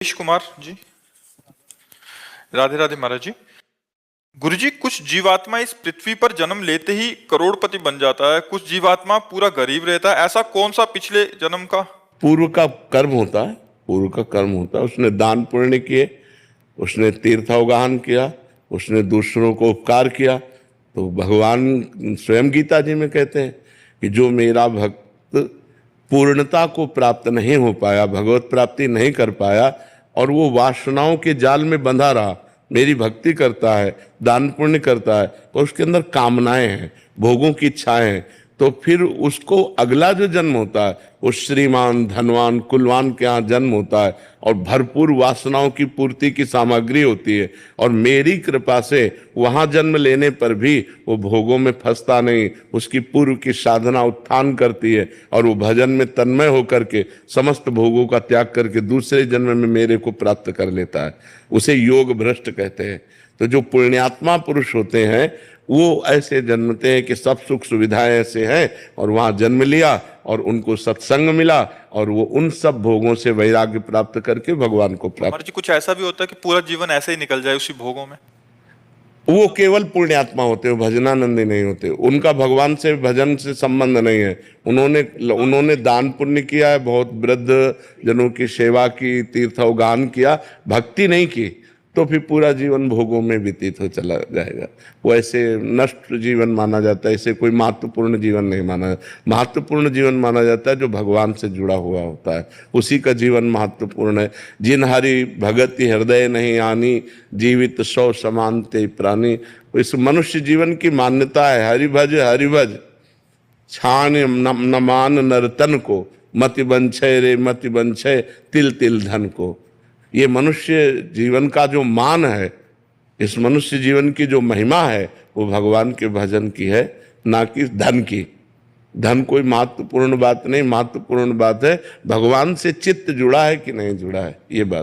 नीतीश कुमार जी। राधे राधे महाराज जी। गुरु जी, कुछ जीवात्मा इस पृथ्वी पर जन्म लेते ही करोड़पति बन जाता है, कुछ जीवात्मा पूरा गरीब रहता है। ऐसा कौन सा पिछले जन्म का? पूर्व का कर्म होता है, पूर्व का कर्म होता है। उसने दान पुण्य किए, उसने तीर्थावगाहन किया, उसने दूसरों को उपकार किया। तो भगवान स्वयं गीता जी में कहते हैं कि जो मेरा भक्त पूर्णता को प्राप्त नहीं हो पाया, भगवत प्राप्ति नहीं कर पाया और वो वासनाओं के जाल में बंधा रहा, मेरी भक्ति करता है, दान पुण्य करता है, तो उसके अंदर कामनाएं हैं, भोगों की इच्छाएं हैं, तो फिर उसको अगला जो जन्म होता है वो श्रीमान धनवान कुलवान के यहाँ जन्म होता है और भरपूर वासनाओं की पूर्ति की सामग्री होती है। और मेरी कृपा से वहाँ जन्म लेने पर भी वो भोगों में फंसता नहीं, उसकी पूर्व की साधना उत्थान करती है और वो भजन में तन्मय होकर के समस्त भोगों का त्याग करके दूसरे जन्म में मेरे को प्राप्त कर लेता है। उसे योग भ्रष्ट कहते हैं। तो जो पुण्यात्मा पुरुष होते हैं वो ऐसे जन्मते हैं कि सब सुख सुविधाएं ऐसे हैं और वहां जन्म लिया और उनको सत्संग मिला और वो उन सब भोगों से वैराग्य प्राप्त करके भगवान को प्राप्त। महाराज जी, कुछ ऐसा भी होता है कि पूरा जीवन ऐसे ही निकल जाए उसी भोगों में? वो केवल पुण्यात्मा होते हैं, भजनानंदी नहीं होते। उनका भगवान से भजन से संबंध नहीं है। उन्होंने दान पुण्य किया है, बहुत वृद्ध जनों की सेवा की, तीर्थावगाहन किया, भक्ति नहीं की, तो फिर पूरा जीवन भोगों में व्यतीत हो चला जाएगा। वो ऐसे नष्ट जीवन माना जाता है, इसे कोई महत्वपूर्ण जीवन नहीं माना। महत्वपूर्ण जीवन माना जाता है जो भगवान से जुड़ा हुआ होता है, उसी का जीवन महत्वपूर्ण है। जिन हरि भगति हृदय नहीं आनी, जीवित सौ समान ते प्राणी। इस मनुष्य जीवन की मान्यता है, हरिभज हरिभज छान न मान नरतन को, मति बंछय रे मति बंछय तिल तिल धन को। ये मनुष्य जीवन का जो मान है, इस मनुष्य जीवन की जो महिमा है, वो भगवान के भजन की है, ना कि धन की। धन कोई महत्वपूर्ण बात नहीं, महत्वपूर्ण बात है भगवान से चित्त जुड़ा है कि नहीं जुड़ा है, ये बात।